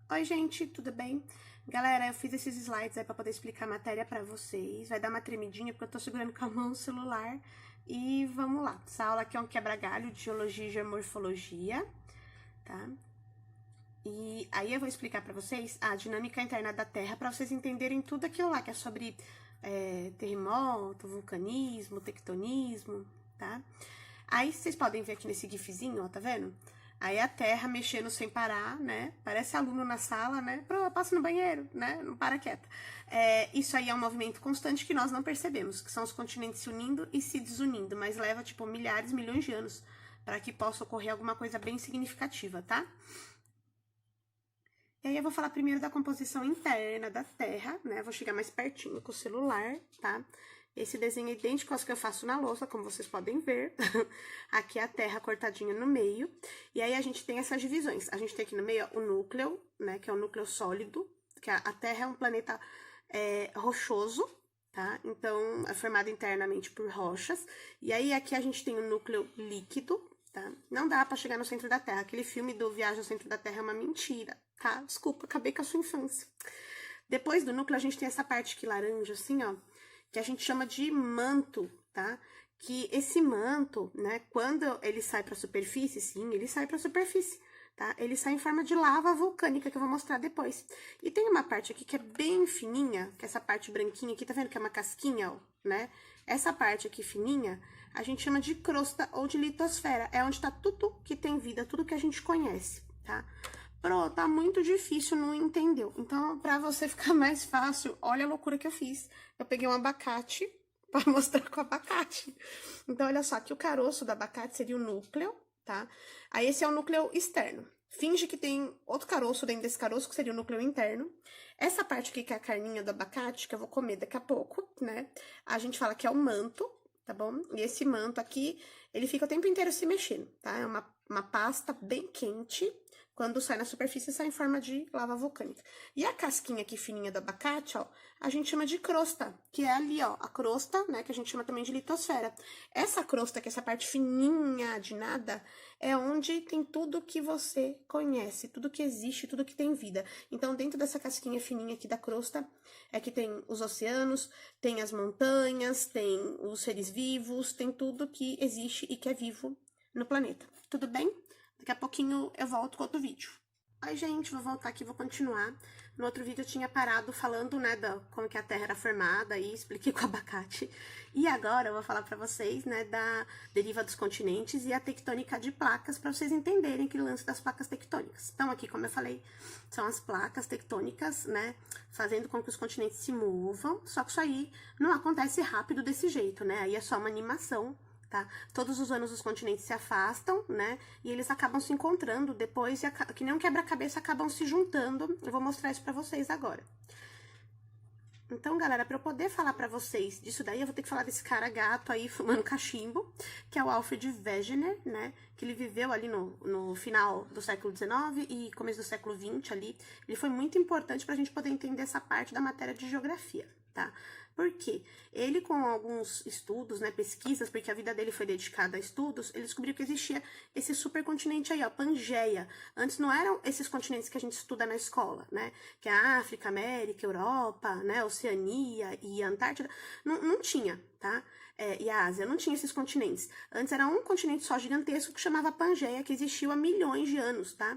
Oi, gente, tudo bem? Galera, eu fiz esses slides aí pra poder explicar a matéria pra vocês. Vai dar uma tremidinha porque eu tô segurando com a mão o celular. E vamos lá. Essa aula aqui é um quebra-galho de geologia e geomorfologia, tá? E aí eu vou explicar pra vocês a dinâmica interna da Terra pra vocês entenderem tudo aquilo lá que é sobre terremoto, vulcanismo, tectonismo, tá? Aí vocês podem ver aqui nesse gifzinho, ó, tá vendo? Aí a Terra mexendo sem parar, né? Parece aluno na sala, né? Passa no banheiro, né? Não para quieta. Isso aí é um movimento constante que nós não percebemos, que são os continentes se unindo e se desunindo, mas leva, tipo, milhares, milhões de anos para que possa ocorrer alguma coisa bem significativa, tá? E aí eu vou falar primeiro da composição interna da Terra, né? Vou chegar mais pertinho com o celular, tá? Esse desenho é idêntico aos que eu faço na lousa, como vocês podem ver. Aqui é a Terra cortadinha no meio. E aí a gente tem essas divisões. A gente tem aqui no meio ó, o núcleo, né? Que é o núcleo sólido. Que a Terra é um planeta rochoso, tá? Então, é formado internamente por rochas. E aí aqui a gente tem o núcleo líquido, tá? Não dá pra chegar no centro da Terra. Aquele filme do Viagem ao Centro da Terra é uma mentira, tá? Desculpa, acabei com a sua infância. Depois do núcleo a gente tem essa parte aqui laranja, assim, ó. Que a gente chama de manto, tá? Que esse manto, né, quando ele sai para a superfície, sim, ele sai para a superfície, tá? Ele sai em forma de lava vulcânica, que eu vou mostrar depois. E tem uma parte aqui que é bem fininha, que é essa parte branquinha aqui, tá vendo que é uma casquinha, ó, né? Essa parte aqui fininha, a gente chama de crosta ou de litosfera, é onde tá tudo que tem vida, tudo que a gente conhece, tá? Pro, tá muito difícil, não entendeu. Então, pra você ficar mais fácil, olha a loucura que eu fiz. Eu peguei um abacate pra mostrar com o abacate. Então, olha só, aqui o caroço do abacate seria o núcleo, tá? Aí, esse é o núcleo externo. Finge que tem outro caroço dentro desse caroço, que seria o núcleo interno. Essa parte aqui, que é a carninha do abacate, que eu vou comer daqui a pouco, né? A gente fala que é o manto, tá bom? E esse manto aqui, ele fica o tempo inteiro se mexendo, tá? É uma pasta bem quente. Quando sai na superfície, sai em forma de lava vulcânica. E a casquinha aqui fininha do abacate, ó, a gente chama de crosta, que é ali, ó, a crosta, né, que a gente chama também de litosfera. Essa crosta, que é essa parte fininha de nada, é onde tem tudo que você conhece, tudo que existe, tudo que tem vida. Então, dentro dessa casquinha fininha aqui da crosta, é que tem os oceanos, tem as montanhas, tem os seres vivos, tem tudo que existe e que é vivo no planeta. Tudo bem? Daqui a pouquinho eu volto com outro vídeo. Oi, gente, vou voltar aqui, vou continuar. No outro vídeo eu tinha parado falando, né, como que a Terra era formada e expliquei com o abacate. E agora eu vou falar pra vocês, né, da deriva dos continentes e a tectônica de placas, pra vocês entenderem aquele lance das placas tectônicas. Então, aqui, como eu falei, são as placas tectônicas, né, fazendo com que os continentes se movam, só que isso aí não acontece rápido desse jeito, né, aí é só uma animação. Tá? Todos os anos os continentes se afastam, né? E eles acabam se encontrando depois, que nem um quebra-cabeça, acabam se juntando. Eu vou mostrar isso pra vocês agora. Então, galera, pra eu poder falar pra vocês disso daí, eu vou ter que falar desse cara gato aí fumando cachimbo, que é o Alfred Wegener, né? Que ele viveu ali no final do século XIX e começo do século XX ali. Ele foi muito importante pra gente poder entender essa parte da matéria de geografia, tá? Por quê? Ele, com alguns estudos, né, pesquisas, porque a vida dele foi dedicada a estudos, ele descobriu que existia esse supercontinente aí, ó, Pangeia. Antes não eram esses continentes que a gente estuda na escola, né? Que é a África, América, Europa, né, Oceania e Antártida. Não tinha, tá? E a Ásia, não tinha esses continentes. Antes era um continente só gigantesco que chamava Pangeia, que existiu há milhões de anos, tá?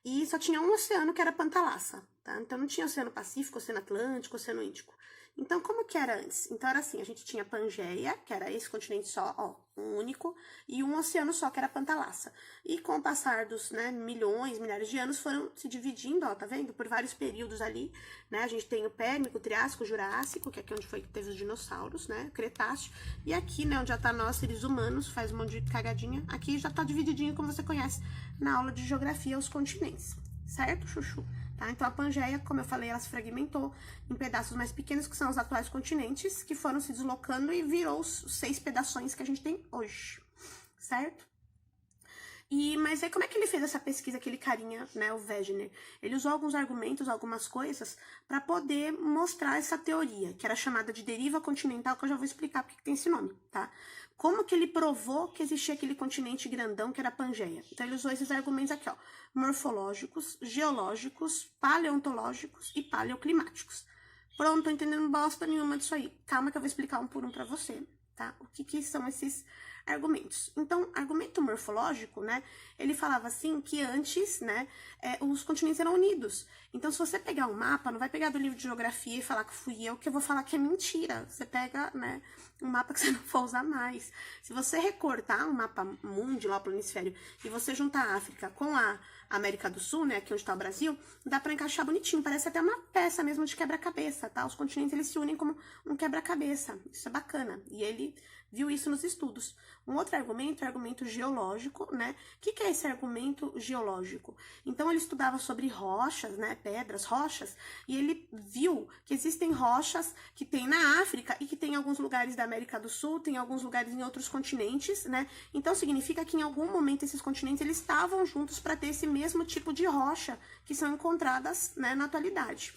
E só tinha um oceano que era Pantalassa, tá? Então não tinha Oceano Pacífico, Oceano Atlântico, Oceano Índico. Então, como que era antes? Então, era assim, a gente tinha Pangeia, que era esse continente só, ó, um único, e um oceano só, que era Pantalassa. E com o passar dos, né, milhões, milhares de anos, foram se dividindo, ó, tá vendo? Por vários períodos ali, né? A gente tem o Pérmico, o Triássico, o Jurássico, que é aqui onde foi que teve os dinossauros, né? Cretáceo. E aqui, né, onde já tá nós, seres humanos, faz um monte de cagadinha, aqui já tá divididinho, como você conhece, na aula de geografia, os continentes. Certo, Chuchu? Tá? Então, a Pangeia, como eu falei, ela se fragmentou em pedaços mais pequenos, que são os atuais continentes, que foram se deslocando e virou os 6 pedaços que a gente tem hoje, certo? Mas aí, como é que ele fez essa pesquisa, aquele carinha, né, o Wegener? Ele usou alguns argumentos, algumas coisas, para poder mostrar essa teoria, que era chamada de deriva continental, que eu já vou explicar porque tem esse nome, tá? Como que ele provou que existia aquele continente grandão que era a Pangeia? Então, ele usou esses argumentos aqui, ó. Morfológicos, geológicos, paleontológicos e paleoclimáticos. Pronto, tô entendendo bosta nenhuma disso aí. Calma que eu vou explicar um por um pra você, tá? O que são esses argumentos. Então, argumento morfológico, né, ele falava assim que antes, né, os continentes eram unidos. Então, se você pegar um mapa, não vai pegar do livro de geografia e falar que fui eu, que eu vou falar que é mentira. Você pega, né, um mapa que você não for usar mais. Se você recortar um mapa mundi lá pro hemisfério e você juntar a África com a América do Sul, né, aqui onde tá o Brasil, dá pra encaixar bonitinho. Parece até uma peça mesmo de quebra-cabeça, tá? Os continentes, eles se unem como um quebra-cabeça. Isso é bacana. E ele viu isso nos estudos. Um outro argumento é o argumento geológico, né? O que é esse argumento geológico? Então, ele estudava sobre rochas, né? Pedras, rochas, e ele viu que existem rochas que tem na África e que tem em alguns lugares da América do Sul, tem alguns lugares em outros continentes, né? Então, significa que em algum momento esses continentes, eles estavam juntos para ter esse mesmo tipo de rocha que são encontradas, né, na atualidade.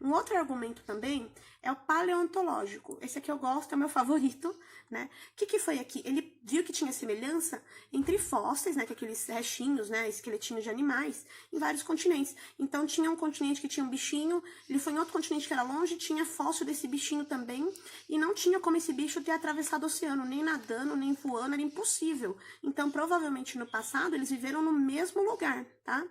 Um outro argumento também é o paleontológico. Esse aqui eu gosto, é o meu favorito, né? O que foi aqui? Ele viu que tinha semelhança entre fósseis, né? Que aqueles restinhos, né? Esqueletinhos de animais, em vários continentes. Então, tinha um continente que tinha um bichinho, ele foi em outro continente que era longe, tinha fóssil desse bichinho também, e não tinha como esse bicho ter atravessado o oceano, nem nadando, nem voando, era impossível. Então, provavelmente, no passado, eles viveram no mesmo lugar, tá?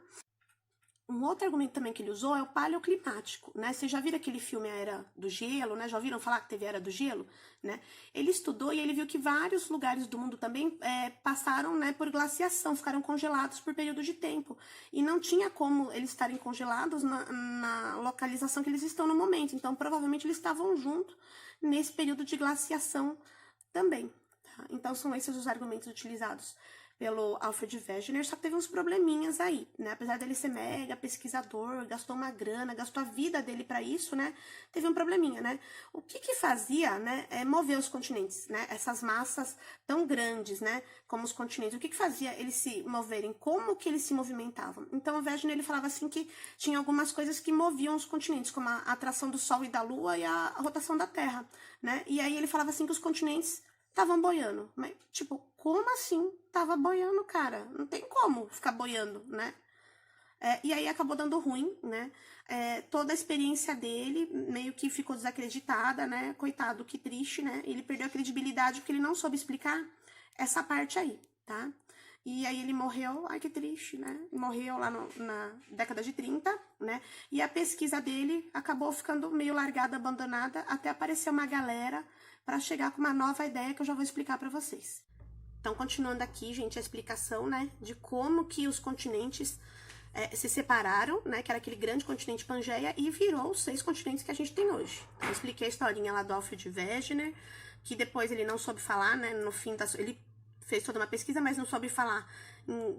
Um outro argumento também que ele usou é o paleoclimático, né? Vocês já viram aquele filme A Era do Gelo, né? Já ouviram falar que teve a Era do Gelo, né? Ele estudou e ele viu que vários lugares do mundo também passaram, né, por glaciação, ficaram congelados por período de tempo. E não tinha como eles estarem congelados na localização que eles estão no momento. Então, provavelmente, eles estavam juntos nesse período de glaciação também. Tá? Então, são esses os argumentos utilizados pelo Alfred Wegener, só que teve uns probleminhas aí, né? Apesar dele ser mega pesquisador, gastou uma grana, gastou a vida dele para isso, né? Teve um probleminha, né? O que fazia, né, mover os continentes, né? Essas massas tão grandes, né, como os continentes. O que fazia eles se moverem? Como que eles se movimentavam? Então, o Wegener, ele falava assim que tinha algumas coisas que moviam os continentes, como a atração do Sol e da Lua e a rotação da Terra, né? E aí ele falava assim que os continentes estavam boiando. Mas, tipo, como assim tava boiando, cara? Não tem como ficar boiando, né? E aí acabou dando ruim, né? Toda a experiência dele meio que ficou desacreditada, né? Coitado, que triste, né? Ele perdeu a credibilidade porque ele não soube explicar essa parte aí, tá? E aí ele morreu, ai que triste, né? Morreu lá na década de 30, né? E a pesquisa dele acabou ficando meio largada, abandonada, até aparecer uma galera para chegar com uma nova ideia que eu já vou explicar para vocês. Então, continuando aqui, gente, a explicação, né, de como que os continentes se separaram, né, que era aquele grande continente Pangeia, e virou os 6 continentes que a gente tem hoje. Então, eu expliquei a historinha lá do Alfred Wegener, que depois ele não soube falar, né, no fim ele fez toda uma pesquisa, mas não soube falar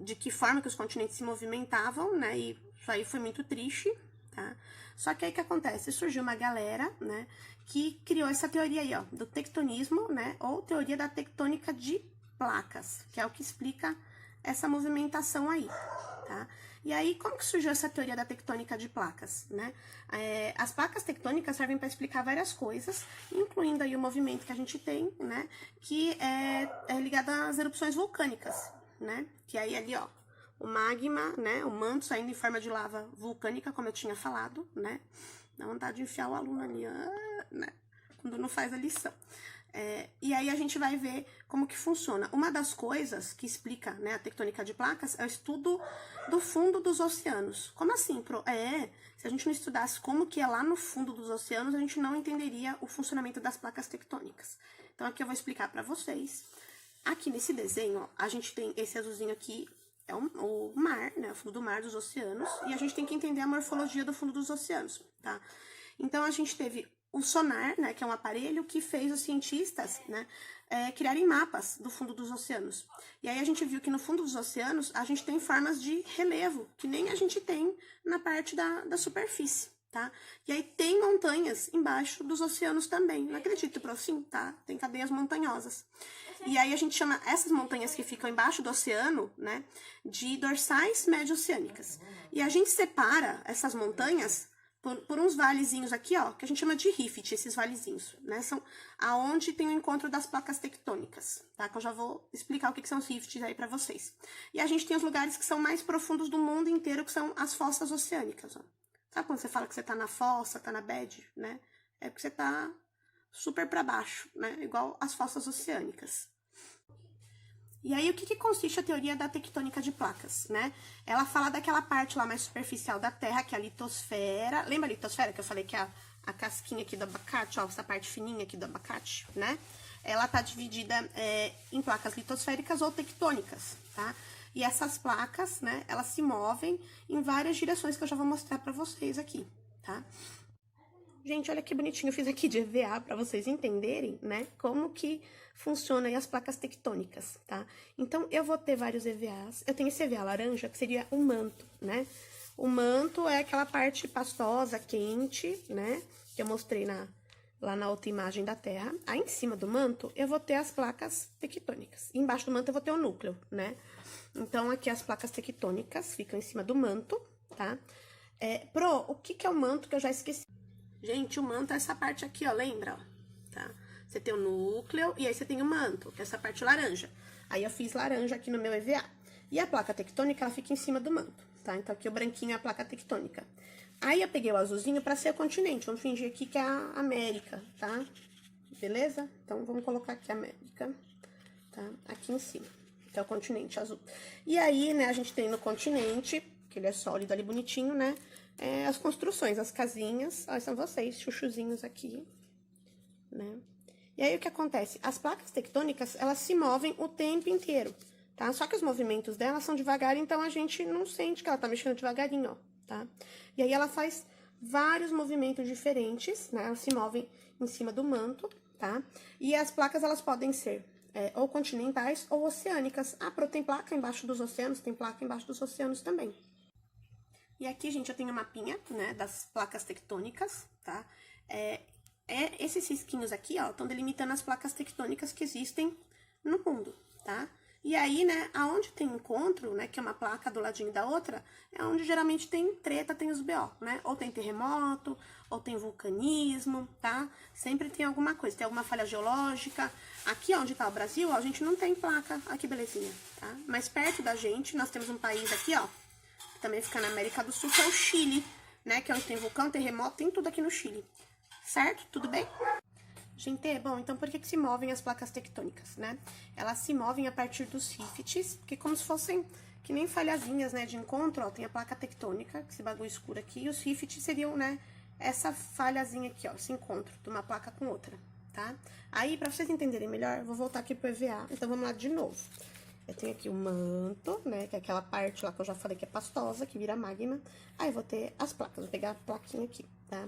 de que forma que os continentes se movimentavam, né, e isso aí foi muito triste, tá? Só que aí o que acontece? Surgiu uma galera, né, que criou essa teoria aí, ó, do tectonismo, né, ou teoria da tectônica de placas, que é o que explica essa movimentação aí, tá? E aí, como que surgiu essa teoria da tectônica de placas, né? As placas tectônicas servem para explicar várias coisas, incluindo aí o movimento que a gente tem, né? Que é ligado às erupções vulcânicas, né? Que aí ali, ó, o magma, né? O manto saindo em forma de lava vulcânica, como eu tinha falado, né? Dá vontade de enfiar o aluno ali, né? Quando não faz a lição. E aí a gente vai ver como que funciona. Uma das coisas que explica, né, a tectônica de placas é o estudo do fundo dos oceanos. Como assim, Pro? Se a gente não estudasse como que é lá no fundo dos oceanos, a gente não entenderia o funcionamento das placas tectônicas. Então aqui eu vou explicar para vocês. Aqui nesse desenho, ó, a gente tem esse azulzinho aqui, é o mar, né, o fundo do mar, dos oceanos, e a gente tem que entender a morfologia do fundo dos oceanos, tá? Então a gente teve o sonar, né, que é um aparelho que fez os cientistas, né, criarem mapas do fundo dos oceanos. E aí a gente viu que no fundo dos oceanos a gente tem formas de relevo, que nem a gente tem na parte da superfície, tá? E aí tem montanhas embaixo dos oceanos também. Não acredito, prof, sim, tá? Tem cadeias montanhosas. E aí a gente chama essas montanhas que ficam embaixo do oceano, né, de dorsais médio-oceânicas. E a gente separa essas montanhas por uns valezinhos aqui, ó, que a gente chama de rift, esses valezinhos, né? São aonde tem o encontro das placas tectônicas, tá? Que eu já vou explicar o que são os rifts aí pra vocês. E a gente tem os lugares que são mais profundos do mundo inteiro, que são as fossas oceânicas, ó. Sabe quando você fala que você tá na fossa, tá na bed, né? É porque você tá super pra baixo, né? Igual as fossas oceânicas. E aí, o que consiste a teoria da tectônica de placas, né? Ela fala daquela parte lá mais superficial da Terra, que é a litosfera. Lembra a litosfera que eu falei que é a casquinha aqui do abacate, ó, essa parte fininha aqui do abacate, né? Ela tá dividida em placas litosféricas ou tectônicas, tá? E essas placas, né, elas se movem em várias direções que eu já vou mostrar pra vocês aqui, tá? Gente, olha que bonitinho, eu fiz aqui de EVA para vocês entenderem, né, como que funciona aí as placas tectônicas, tá? Então, eu vou ter vários EVAs. Eu tenho esse EVA laranja, que seria o manto, né? O manto é aquela parte pastosa, quente, né, que eu mostrei lá na outra imagem da Terra. Aí, em cima do manto, eu vou ter as placas tectônicas. E embaixo do manto, eu vou ter o núcleo, né? Então, aqui as placas tectônicas ficam em cima do manto, tá? O que é o manto que eu já esqueci? Gente, o manto é essa parte aqui, ó, lembra? Ó, tá? Você tem o núcleo e aí você tem o manto, que é essa parte laranja. Aí eu fiz laranja aqui no meu EVA. E a placa tectônica, ela fica em cima do manto, tá? Então aqui o branquinho é a placa tectônica. Aí eu peguei o azulzinho pra ser o continente. Vamos fingir aqui que é a América, tá? Beleza? Então vamos colocar aqui a América, tá? Aqui em cima, que é o continente azul. E aí, né, a gente tem no continente, que ele é sólido ali, bonitinho, né? As construções, as casinhas, ó, são vocês, chuchuzinhos aqui, né? E aí, o que acontece? As placas tectônicas, elas se movem o tempo inteiro, tá? Só que os movimentos delas são devagar, então a gente não sente que ela tá mexendo devagarinho, ó, tá? E aí, ela faz vários movimentos diferentes, né? Elas se movem em cima do manto, tá? E as placas, elas podem ser ou continentais ou oceânicas. Ah, tem placa embaixo dos oceanos, tem placa embaixo dos oceanos também. E aqui, gente, eu tenho um mapinha, né, das placas tectônicas, tá? Esses risquinhos aqui, ó, estão delimitando as placas tectônicas que existem no mundo, tá? E aí, né, aonde tem encontro, né, que é uma placa do ladinho da outra, é onde geralmente tem treta, tem os BO, né? Ou tem terremoto, ou tem vulcanismo, tá? Sempre tem alguma coisa, tem alguma falha geológica. Aqui onde tá o Brasil, ó, a gente não tem placa, aqui belezinha, tá? Mas perto da gente, nós temos um país aqui, ó, também fica na América do Sul, que é o Chile, né? Que é onde tem vulcão, terremoto, tem tudo aqui no Chile. Certo? Tudo bem? Gente, bom, então por que se movem as placas tectônicas, né? Elas se movem a partir dos rifts, que como se fossem que nem falhazinhas, né, de encontro, ó, tem a placa tectônica, esse bagulho escuro aqui, e os rifts seriam, né, essa falhazinha aqui, ó, esse encontro de uma placa com outra, tá? Aí, pra vocês entenderem melhor, eu vou voltar aqui pro EVA, então vamos lá de novo. Eu tenho aqui o manto, né, que é aquela parte lá que eu já falei que é pastosa, que vira magma. Aí eu vou ter as placas, vou pegar a plaquinha aqui, tá?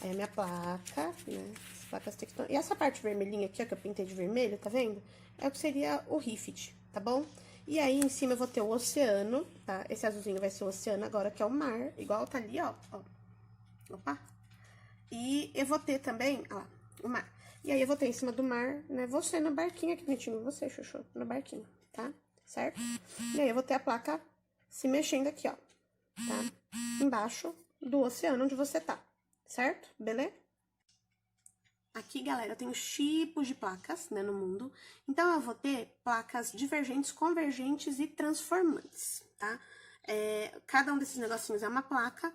É a minha placa, né, as placas tectônicas. E essa parte vermelhinha aqui, ó, que eu pintei de vermelho, tá vendo? É o que seria o rift, tá bom? E aí, em cima eu vou ter o oceano, tá? Esse azulzinho vai ser o oceano agora, que é o mar, igual tá ali, ó. Opa! E eu vou ter também, ó lá, o mar. E aí, eu vou ter em cima do mar, né, você no barquinho aqui, bonitinho, você, Xuxu, no barquinho, tá? Certo? E aí, eu vou ter a placa se mexendo aqui, ó, tá? Embaixo do oceano onde você tá, certo? Beleza? Aqui, galera, eu tenho tipos de placas, né, no mundo. Então, eu vou ter placas divergentes, convergentes e transformantes, tá? Cada um desses negocinhos é uma placa.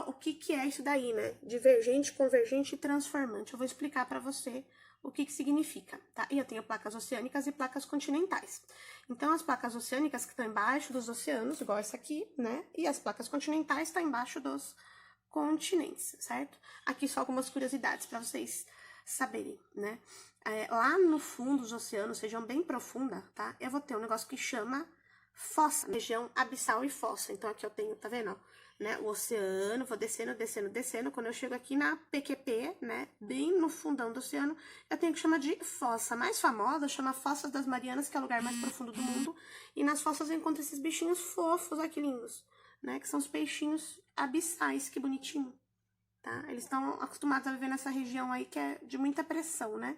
O que é isso daí, né? Divergente, convergente e transformante. Eu vou explicar pra você o que significa, tá? E eu tenho placas oceânicas e placas continentais. Então, as placas oceânicas que estão embaixo dos oceanos, igual essa aqui, né? E as placas continentais estão embaixo dos continentes, certo? Aqui só algumas curiosidades pra vocês saberem, né? Lá no fundo dos oceanos, região bem profunda, tá? Eu vou ter um negócio que chama fossa, região abissal e fossa. Então, aqui eu tenho, tá vendo, ó? Né, o oceano, vou descendo, descendo, descendo. Quando eu chego aqui na PQP, né, bem no fundão do oceano, eu tenho que chamar de fossa. A mais famosa chama Fossas das Marianas, que é o lugar mais profundo do mundo. E nas fossas eu encontro esses bichinhos fofos, olha que lindos, né, que são os peixinhos abissais, que bonitinho, tá? Eles estão acostumados a viver nessa região aí que é de muita pressão, né?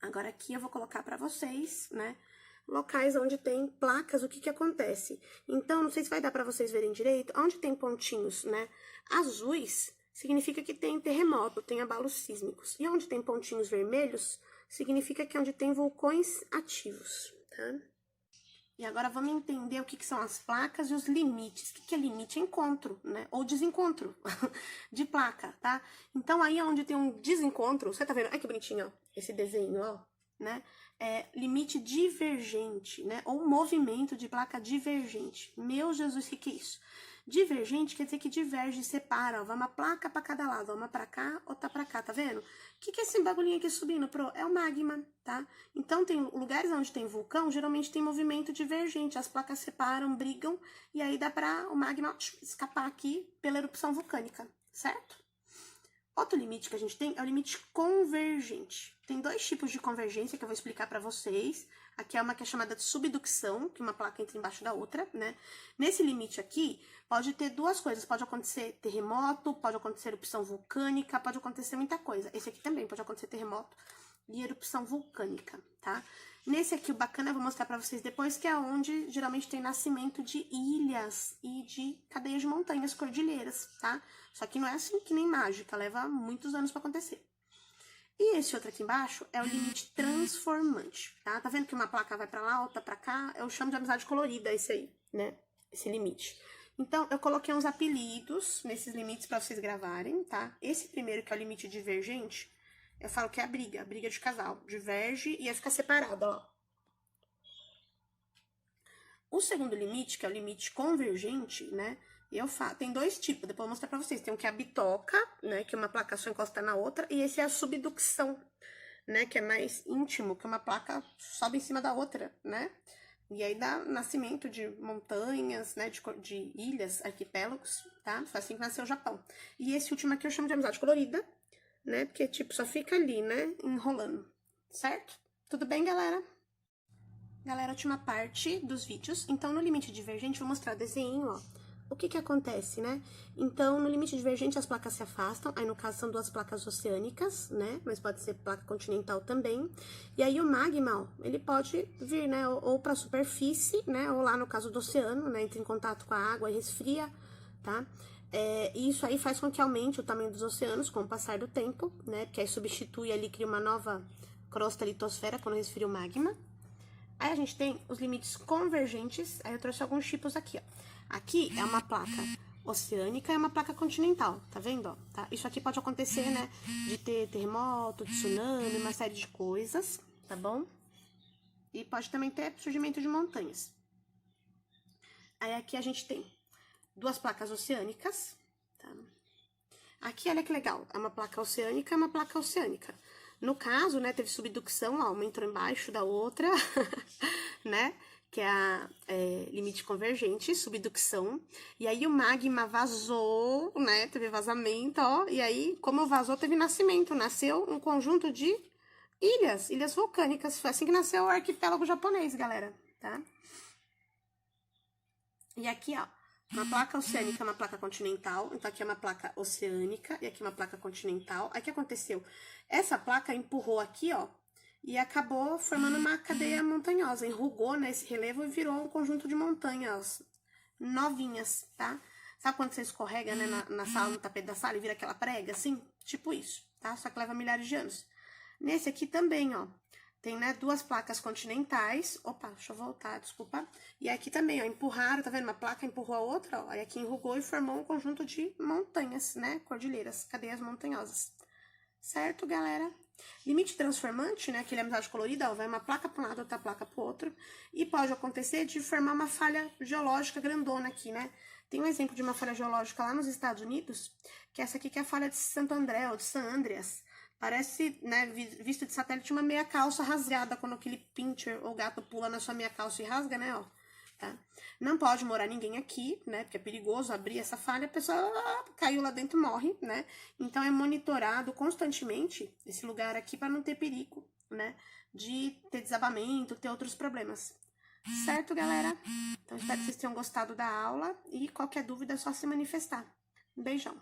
Agora aqui eu vou colocar pra vocês, né, locais onde tem placas, o que que acontece? Então, não sei se vai dar para vocês verem direito, onde tem pontinhos, né, azuis, significa que tem terremoto, tem abalos sísmicos. E onde tem pontinhos vermelhos, significa que é onde tem vulcões ativos, tá? E agora vamos entender o que são as placas e os limites. O que é limite? Encontro, né? Ou desencontro de placa, tá? Então, aí onde tem um desencontro, você tá vendo? Olha que bonitinho, ó, esse desenho, ó, né? É limite divergente, né? Ou movimento de placa divergente. Meu Jesus, o que é isso? Divergente quer dizer que diverge, separa, ó, vai uma placa para cada lado, uma para cá, outra para cá, tá vendo? O que é esse bagulhinho aqui subindo, pro? É o magma, tá? Então, tem lugares onde tem vulcão, geralmente tem movimento divergente, as placas separam, brigam, e aí dá para o magma escapar aqui pela erupção vulcânica, certo? Outro limite que a gente tem é o limite convergente. Tem dois tipos de convergência que eu vou explicar para vocês. Aqui é uma que é chamada de subducção, que uma placa entra embaixo da outra, né? Nesse limite aqui, pode ter duas coisas. Pode acontecer terremoto, pode acontecer erupção vulcânica, pode acontecer muita coisa. Esse aqui também pode acontecer terremoto e erupção vulcânica, tá? Nesse aqui, o bacana, eu vou mostrar pra vocês depois, que é onde geralmente tem nascimento de ilhas e de cadeias de montanhas, cordilheiras, tá? Só que não é assim que nem mágica, leva muitos anos pra acontecer. E esse outro aqui embaixo é o limite transformante, tá? Tá vendo que uma placa vai pra lá, outra pra cá? Eu chamo de amizade colorida esse aí, né? Esse limite. Então, eu coloquei uns apelidos nesses limites pra vocês gravarem, tá? Esse primeiro, que é o limite divergente, eu falo que é a briga de casal. Diverge e aí fica separado, ó. O segundo limite, que é o limite convergente, né? Tem dois tipos, depois eu vou mostrar pra vocês. Tem um que é a bitoca, né? Que uma placa só encosta na outra. E esse é a subducção, né? Que é mais íntimo, que uma placa sobe em cima da outra, né? E aí dá nascimento de montanhas, né? De ilhas, arquipélagos, tá? Foi assim que nasceu o Japão. E esse último aqui eu chamo de amizade colorida, né? Porque, tipo, só fica ali, né? Enrolando, certo? Tudo bem, galera? Galera, última parte dos vídeos. Então, no limite divergente, vou mostrar o desenho, ó. O que que acontece, né? Então, no limite divergente, as placas se afastam. Aí, no caso, são duas placas oceânicas, né? Mas pode ser placa continental também. E aí, o magma, ó, ele pode vir, né? Ou pra superfície, né? Ou lá, no caso do oceano, né? Entra em contato com a água e resfria, tá? E isso aí faz com que aumente o tamanho dos oceanos com o passar do tempo, né? Porque aí substitui ali, cria uma nova crosta litosfera quando resfria o magma. Aí a gente tem os limites convergentes, aí eu trouxe alguns tipos aqui, ó. Aqui é uma placa oceânica e uma placa continental, tá vendo, ó? Tá? Isso aqui pode acontecer, né, de ter terremoto, tsunami, uma série de coisas, tá bom? E pode também ter surgimento de montanhas. Aí aqui a gente tem duas placas oceânicas, tá? Aqui, olha que legal, é uma placa oceânica e uma placa oceânica. No caso, né, teve subducção, ó, uma entrou embaixo da outra, né, que é a limite convergente, subducção. E aí o magma vazou, né, teve vazamento, ó, e aí, como vazou, teve nascimento. Nasceu um conjunto de ilhas vulcânicas. Foi assim que nasceu o arquipélago japonês, galera, tá? E aqui, ó, uma placa oceânica, uma placa continental. Então, aqui é uma placa oceânica e aqui uma placa continental. Aí, o que aconteceu? Essa placa empurrou aqui, ó, e acabou formando uma cadeia montanhosa. Enrugou, né, esse relevo e virou um conjunto de montanhas novinhas, tá? Sabe quando você escorrega, né, na sala, no tapete da sala e vira aquela prega, assim? Tipo isso, tá? Só que leva milhares de anos. Nesse aqui também, ó, tem, né, duas placas continentais. Opa, deixa eu voltar, desculpa. E aqui também, ó, empurraram, tá vendo? Uma placa empurrou a outra, ó. Aí aqui enrugou e formou um conjunto de montanhas, né? Cordilheiras, cadeias montanhosas. Certo, galera? Limite transformante, né? Aquele amizade colorida, ó, vai uma placa para um lado, outra placa para o outro. E pode acontecer de formar uma falha geológica grandona aqui, né? Tem um exemplo de uma falha geológica lá nos Estados Unidos, que é essa aqui, que é a falha de Santo André, ou de San Andreas. Parece, né, visto de satélite, uma meia calça rasgada, quando aquele pincher ou gato pula na sua meia calça e rasga, né, ó. Tá? Não pode morar ninguém aqui, né, porque é perigoso abrir essa falha, a pessoa caiu lá dentro e morre, né. Então, é monitorado constantemente esse lugar aqui para não ter perigo, né, de ter desabamento, ter outros problemas. Certo, galera? Então, espero que vocês tenham gostado da aula e qualquer dúvida é só se manifestar. Beijão!